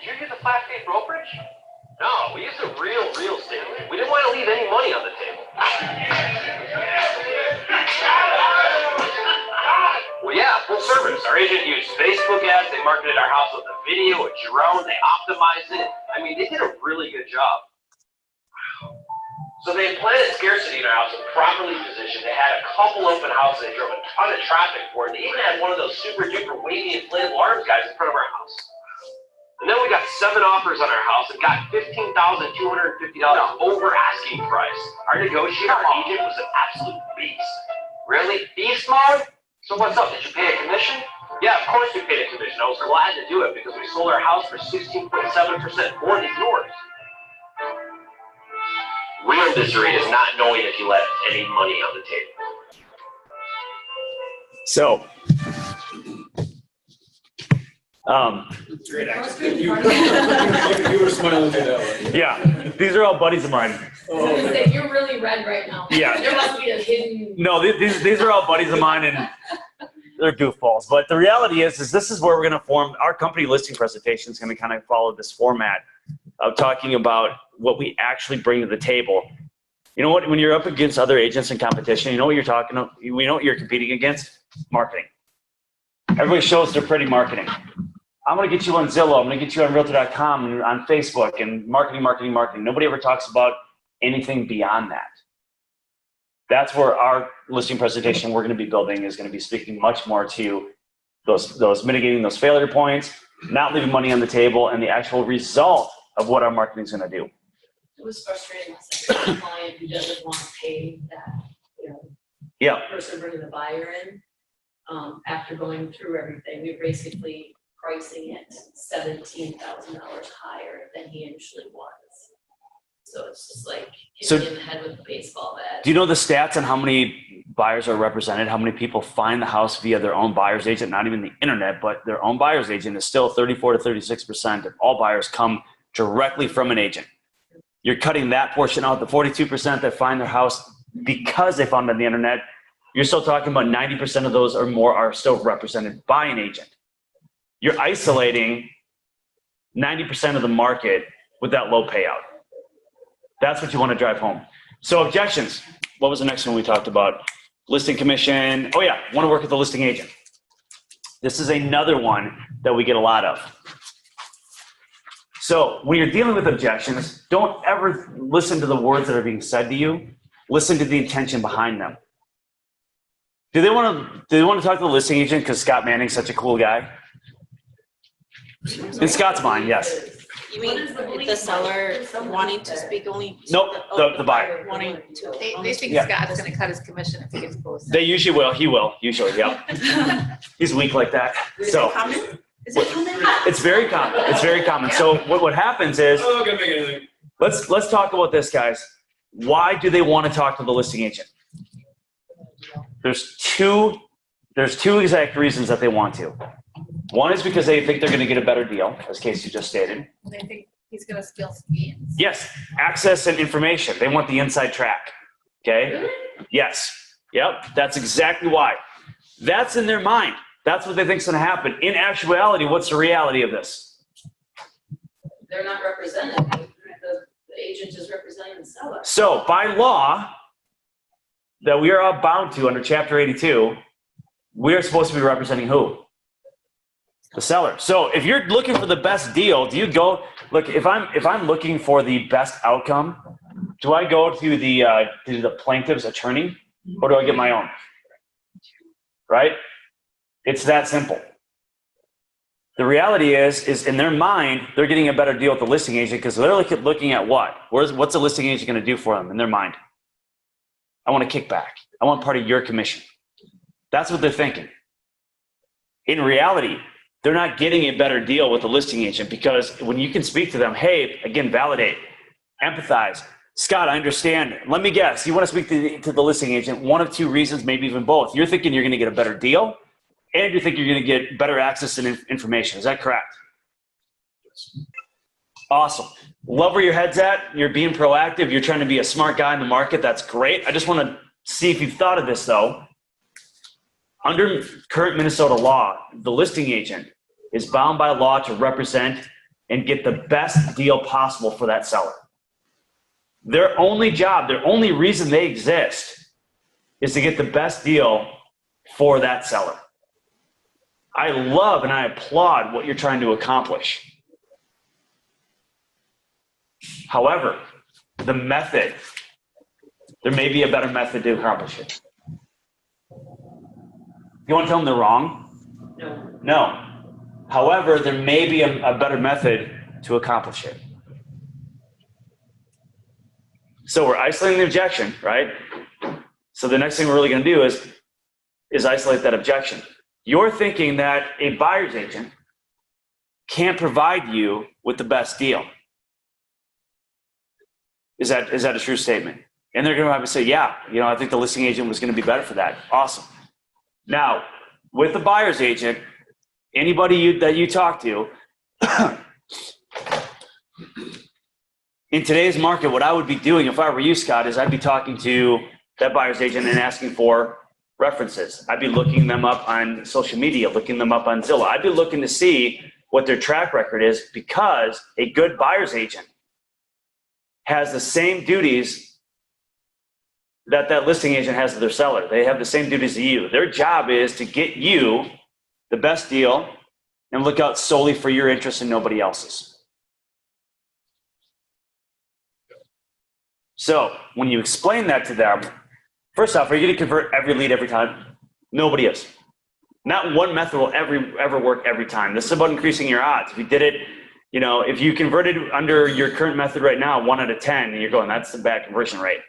Did you use a flat fee brokerage? No, we used a real estate agent. We didn't want to leave any money on the table. Well, yeah, full service. Our agent used Facebook ads. They marketed our house with a video, a drone. They optimized it. I mean, they did a really good job. So they implanted scarcity in our house and properly positioned. They had a couple open houses. They drove a ton of traffic for it. They even had one of those super duper wavy inflatable arms guys in front of our house. And then we got 7 offers on our house and got $15,250 over asking price. Our negotiator, our agent, was an absolute beast. Really? Beast mode? So what's up? Did you pay a commission? Yeah, of course we paid a commission. I was glad to do it because we sold our house for 16.7% more than yours. Real misery is not knowing if you left any money on the table. So, Great accent. You were smiling through that one. yeah, these are all buddies of mine. Oh, You're really red right now. Yeah. There must be a hidden. No, these are all buddies of mine, and they're goofballs. But the reality is this is where we're going to form our company listing presentation is going to kind of follow this format of talking about what we actually bring to the table. You know what? When you're up against other agents in competition, you know what you're talking about. We know what you're competing against. Marketing. Everybody shows their pretty marketing. I'm going to get you on Zillow. I'm going to get you on Realtor.com and on Facebook and marketing. Nobody ever talks about anything beyond that. That's where our listing presentation we're going to be building is going to be speaking much more to those mitigating those failure points, not leaving money on the table, and the actual result of what our marketing is going to do. It was frustrating with a client who doesn't want to pay that, Yeah. person bringing the buyer in. After going through everything, we were basically pricing it $17,000 higher than he initially was. So it's just like hitting in the head with a baseball bat. Do you know the stats on how many buyers are represented? How many people find the house via their own buyer's agent? Not even the internet, but their own buyer's agent is still 34 to 36% of all buyers come directly from an agent. You're cutting that portion out, the 42% that find their house because they found it on the internet. You're still talking about 90% of those or more are still represented by an agent. You're isolating 90% of the market with that low payout. That's what you want to drive home. So objections. What was the next one we talked about? Listing commission. Oh yeah, want to work with the listing agent. This is another one that we get a lot of. So when you're dealing with objections, don't ever listen to the words that are being said to you. Listen to the intention behind them. Do they want to talk to the listing agent because Scott Manning's such a cool guy? In Scott's mind, yes. You mean the seller wanting to speak only? Nope, the buyer. Wanting to. They think Yeah. Scott's gonna cut his commission if he gets close. They usually will. He will. Usually, yeah. He's weak like that. So Is it common? it's very common. It's very common. So what happens is, Oh, gonna make anything. let's talk about this, guys. Why do they want to talk to the listing agent? There's two exact reasons that they want to. One is because they think they're going to get a better deal, as Casey just stated. They think he's gonna spill some beans. Yes, access and information. They want the inside track. Okay? Yes. Yep, that's exactly why. That's in their mind. That's what they think is going to happen. In actuality, what's the reality of this? They're not represented. The agent is representing the seller. So, by law, that we are all bound to under Chapter 82, we are supposed to be representing who? The seller. So, if you're looking for the best deal, do you go look? If I'm looking for the best outcome, do I go to the plaintiff's attorney, or do I get my own? Right? It's that simple. The reality is in their mind, they're getting a better deal with the listing agent because they're looking at what? What's the listing agent going to do for them in their mind? I want a kickback. I want part of your commission. That's what they're thinking. In reality, they're not getting a better deal with the listing agent because when you can speak to them, hey, again, validate, empathize. Scott, I understand. Let me guess. You want to speak to the listing agent, one of two reasons, maybe even both. You're thinking you're going to get a better deal, and you think you're going to get better access to information. Is that correct? Awesome. Love where your head's at. You're being proactive. You're trying to be a smart guy in the market. That's great. I just want to see if you've thought of this, though. Under current Minnesota law, the listing agent is bound by law to represent and get the best deal possible for that seller. Their only job, their only reason they exist is to get the best deal for that seller. I love and I applaud what you're trying to accomplish. However, the method, there may be a better method to accomplish it. You want to tell them they're wrong? No. No. However, there may be a better method to accomplish it. So we're isolating the objection, right? So the next thing we're really going to do is isolate that objection. You're thinking that a buyer's agent can't provide you with the best deal. Is that a true statement? And they're going to have to say, yeah, I think the listing agent was going to be better for that. Awesome. Now, with the buyer's agent, anybody that you talk to, in today's market, what I would be doing if I were you, Scott, is I'd be talking to that buyer's agent and asking for references. I'd be looking them up on social media, looking them up on Zillow. I'd be looking to see what their track record is, because a good buyer's agent has the same duties that listing agent has to their seller. They have the same duties to you. Their job is to get you the best deal and look out solely for your interest and nobody else's. So when you explain that to them, first off, are you going to convert every lead every time? Nobody is. Not one method will ever work every time. This is about increasing your odds. If you did it, if you converted under your current method right now, 1 out of 10, and you're going, that's the bad conversion rate.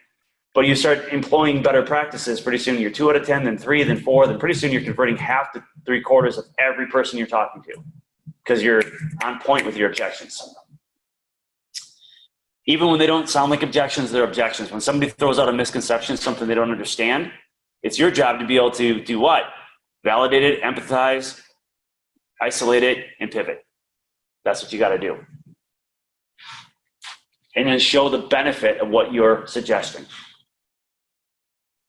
But you start employing better practices, pretty soon you're 2 out of 10, then 3, then 4, then pretty soon you're converting half to 3/4 of every person you're talking to, because you're on point with your objections. Even when they don't sound like objections, they're objections. When somebody throws out a misconception, something they don't understand, it's your job to be able to do what? Validate it, empathize, isolate it, and pivot. That's what you got to do. And then show the benefit of what you're suggesting.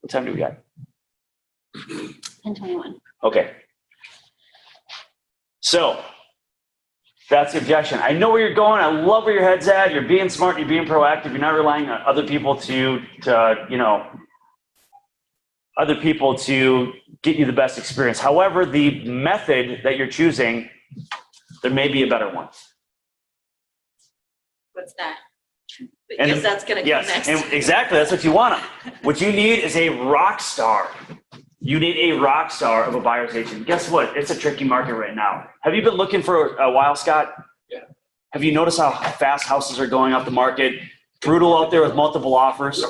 What time do we got? 10:21. Okay. So that's the objection. I know where you're going. I love where your head's at. You're being smart. You're being proactive. You're not relying on other people to get you the best experience. However, the method that you're choosing, there may be a better one. What's that? And Because that's going to come next. And exactly. That's what you want. What you need is a rock star. You need a rock star of a buyer's agent. Guess what? It's a tricky market right now. Have you been looking for a while, Scott? Yeah. Have you noticed how fast houses are going off the market? Brutal out there with multiple offers.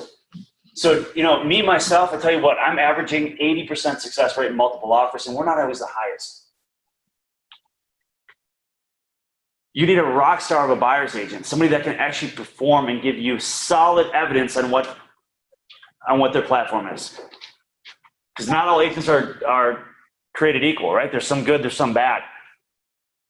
So, me, myself, I tell you what, I'm averaging 80% success rate in multiple offers, and we're not always the highest. You need a rock star of a buyer's agent, somebody that can actually perform and give you solid evidence on what their platform is. Because not all agents are created equal, right? There's some good, there's some bad.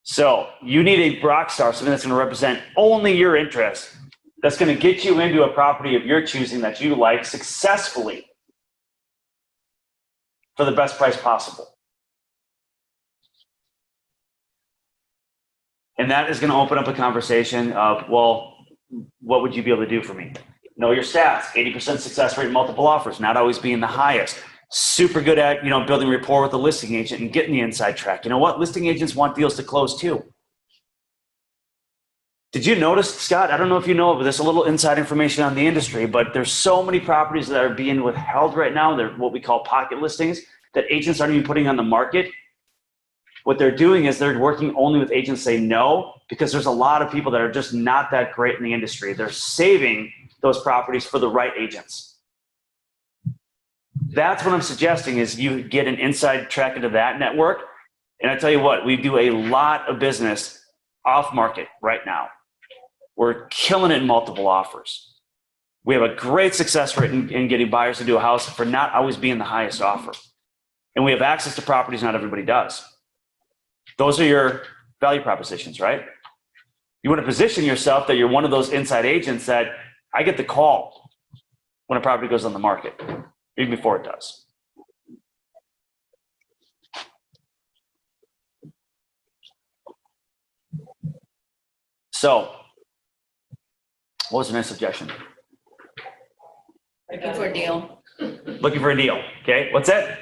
So you need a rock star, something that's going to represent only your interests, that's going to get you into a property of your choosing that you like successfully for the best price possible. And that is going to open up a conversation of, well, what would you be able to do for me? Know your stats, 80% success rate, multiple offers, not always being the highest. Super good at, building rapport with the listing agent and getting the inside track. You know what? Listing agents want deals to close too. Did you notice, Scott? I don't know if you know, but there's a little inside information on the industry, but there's so many properties that are being withheld right now. They're what we call pocket listings that agents aren't even putting on the market. What they're doing is they're working only with agents they know, because there's a lot of people that are just not that great in the industry. They're saving those properties for the right agents. That's what I'm suggesting, is you get an inside track into that network. And I tell you what, we do a lot of business off market right now. We're killing it in multiple offers. We have a great success rate in getting buyers to do a house for not always being the highest offer. And we have access to properties not everybody does. Those are your value propositions, right? You want to position yourself that you're one of those inside agents that I get the call when a property goes on the market, even before it does. So, what was the next objection? Looking for a deal. Looking for a deal. Okay, what's that?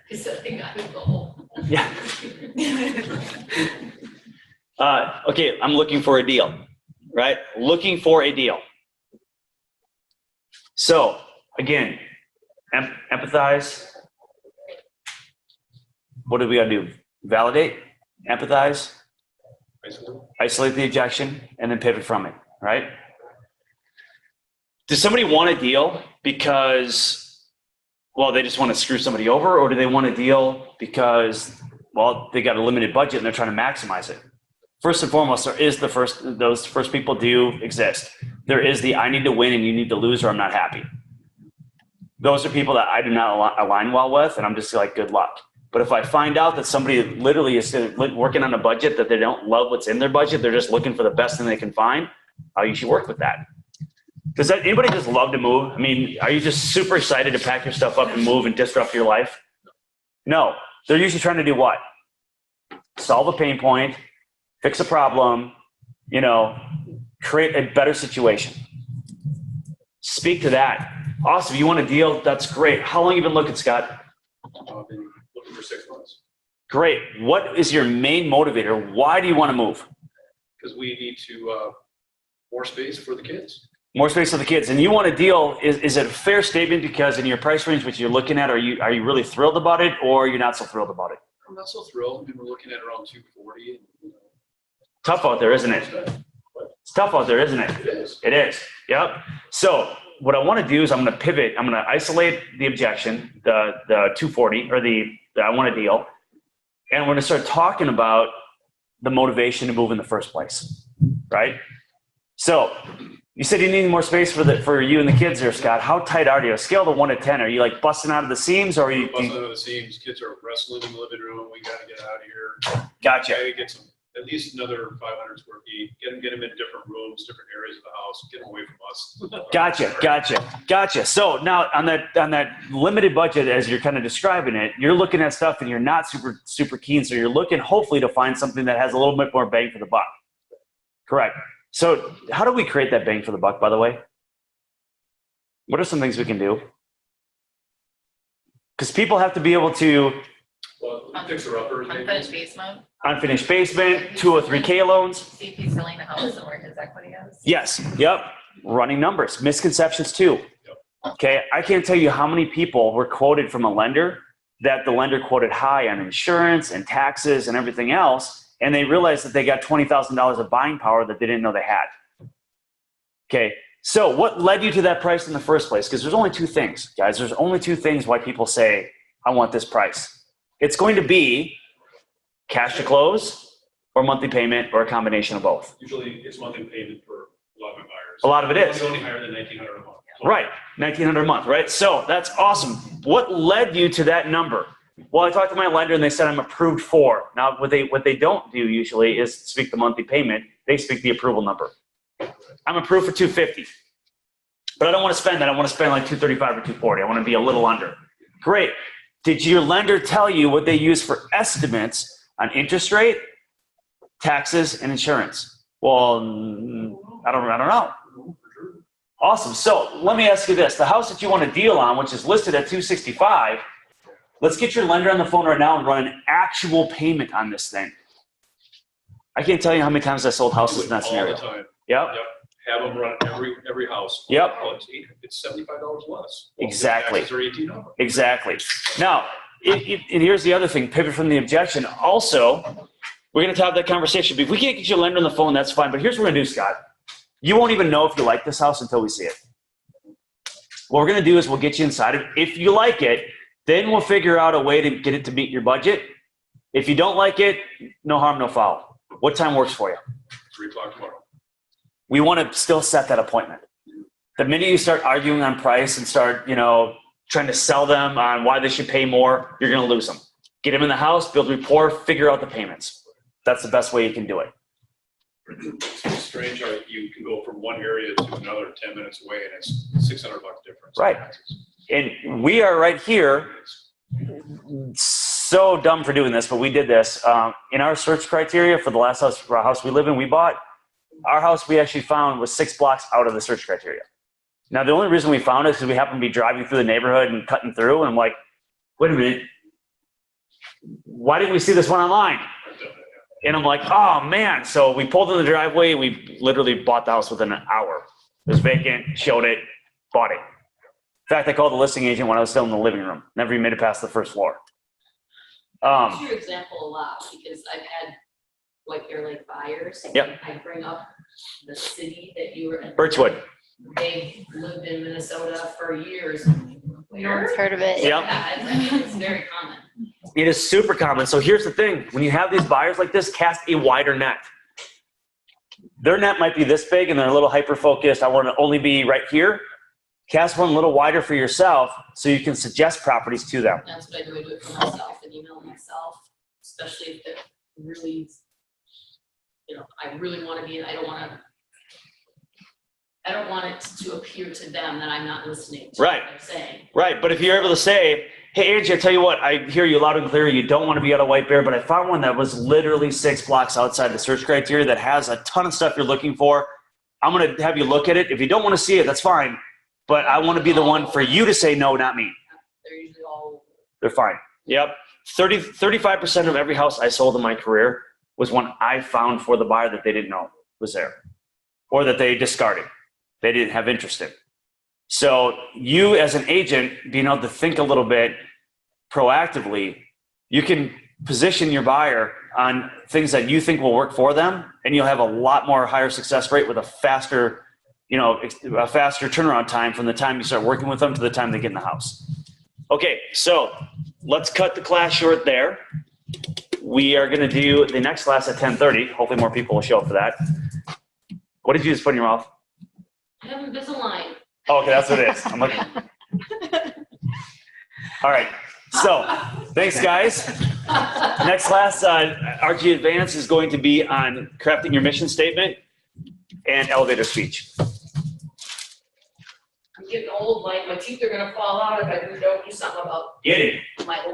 He said they got it all. Yeah. Okay, I'm looking for a deal, right? Looking for a deal. So, again, empathize. What do we gotta do? Validate, empathize, isolate the objection, and then pivot from it, right? Does somebody want a deal because, well, they just want to screw somebody over, or do they want a deal because, well, they got a limited budget and they're trying to maximize it? First and foremost, those first people do exist. There is the I need to win and you need to lose or I'm not happy. Those are people that I do not align well with, and I'm just like, good luck. But if I find out that somebody literally is working on a budget that they don't love what's in their budget, they're just looking for the best thing they can find, I'll usually work with that. Does anybody just love to move? I mean, are you just super excited to pack your stuff up and move and disrupt your life? No, they're usually trying to do what? Solve a pain point, fix a problem, create a better situation. Speak to that. Awesome, you want a deal? That's great. How long have you been looking, Scott? I've been looking for 6 months. Great. What is your main motivator? Why do you want to move? Because we need to, more space for the kids. More space for the kids. And you want a deal. Is it a fair statement because in your price range, which you're looking at, are you really thrilled about it or you're not so thrilled about it? I'm not so thrilled. I mean, we're looking at around 240. Tough out there, isn't it? It's tough out there, isn't it? It is. It is. Yep. So what I want to do is I'm going to pivot. I'm going to isolate the objection, the 240 or the I want a deal. And we're going to start talking about the motivation to move in the first place. Right? So you said you need more space for you and the kids there, Scott. How tight are you? A scale of 1 to 10. Are you like busting out of the seams, or are you busting out of the seams? Kids are wrestling in the living room. We got to get out of here. Gotcha. Got to get some, at least another 500 square feet. Get them in different rooms, different areas of the house. Get them away from us. Gotcha. So now on that limited budget, as you're kind of describing it, you're looking at stuff and you're not super keen. So you're looking hopefully to find something that has a little bit more bang for the buck. Correct. So how do we create that bang for the buck, by the way? What are some things we can do? Because people have to be able to Fixer-uppers, maybe. Unfinished basement, unfinished basement, 203K loans. see if he's selling the house and where his equity is. Yes. Yep. Running numbers. Misconceptions too. Okay. I can't tell you how many people were quoted from a lender that the lender quoted high on insurance and taxes and everything else. And they realized that they got $20,000 of buying power that they didn't know they had. Okay. So what led you to that price in the first place? Because there's only two things, guys. There's only two things why people say, I want this price. It's going to be cash to close or monthly payment or a combination of both. Usually it's monthly payment for a lot of my buyers. A lot of it is. It's only higher than $1,900 a month. Right. $1,900 a month, right? So that's awesome. What led you to that number? Well, I talked to my lender and they said I'm approved for. Now, what they don't do usually is speak the monthly payment. They speak the approval number. I'm approved for $250, but I don't want to spend that. I want to spend like $235 or $240. I want to be a little under. Great. Did your lender tell you what they use for estimates on interest rate, taxes, and insurance? Well, I don't know. Awesome. So let me ask you this. The house that you want to deal on, which is listed at $265, let's get your lender on the phone right now and run an actual payment on this thing. I can't tell you how many times I sold houses in that scenario. All the time. Yep. Have them run every house. Yep. Oh, it's $75 less. Exactly. Taxes are $18. Exactly. Now, and here's the other thing, pivot from the objection. Also, we're going to have that conversation. If we can't get your lender on the phone, that's fine. But here's what we're going to do, Scott. You won't even know if you like this house until we see it. What we're going to do is we'll get you inside of it. If you like it, then we'll figure out a way to get it to meet your budget. If you don't like it, no harm, no foul. What time works for you? 3 o'clock tomorrow. We want to still set that appointment. The minute you start arguing on price and start, trying to sell them on why they should pay more, you're going to lose them. Get them in the house, build rapport, figure out the payments. That's the best way you can do it. It's strange how you can go from one area to another 10 minutes away and it's $600 difference. Right. And we are right here, so dumb for doing this, but we did this. In our search criteria for the last house we live in, we bought, Our house we actually found was 6 blocks out of the search criteria. Now, the only reason we found it is because we happened to be driving through the neighborhood and cutting through, and I'm like, wait a minute, why didn't we see this one online? And I'm like, oh man. So we pulled in the driveway. We literally bought the house within an hour. It was vacant, showed it, bought it. In fact, I called the listing agent when I was still in the living room. Never even made it past the first floor. Use your example a lot because I've had White Bear Lake buyers. Yep. I bring up the city that you were in. Birchwood. They lived in Minnesota for years. No one's heard of it. Yep. Yeah, it's very common. It is super common. So here's the thing. When you have these buyers like this, cast a wider net. Their net might be this big and they're a little hyper-focused. I want to only be right here. Cast one a little wider for yourself so you can suggest properties to them. That's what I do. I do it for myself and email myself, especially if it really, I really want to be, I don't want it to appear to them that I'm not listening to Right. what I'm saying. Right. But if you're able to say, hey, Angie, I tell you what, I hear you loud and clear. You don't want to be out of White Bear, but I found one that was literally 6 blocks outside the search criteria that has a ton of stuff you're looking for. I'm going to have you look at it. If you don't want to see it, that's fine. But I want to be the one for you to say no, not me. They're usually all. They're fine. Yep. 35% of every house I sold in my career was one I found for the buyer that they didn't know was there or that they discarded. They didn't have interest in. So you as an agent, being able to think a little bit proactively, you can position your buyer on things that you think will work for them, and you'll have a lot more higher success rate with a faster turnaround time from the time you start working with them to the time they get in the house. Okay, so let's cut the class short there. We are going to do the next class at 10:30. Hopefully more people will show up for that. What did you just put in your mouth? I have Invisalign. Oh, okay, that's what it is. I'm looking. All right. So, thanks, guys. Next class, RG Advance is going to be on crafting your mission statement and elevator speech. I'm getting old, my teeth are gonna fall out if I don't do something about Get it. my old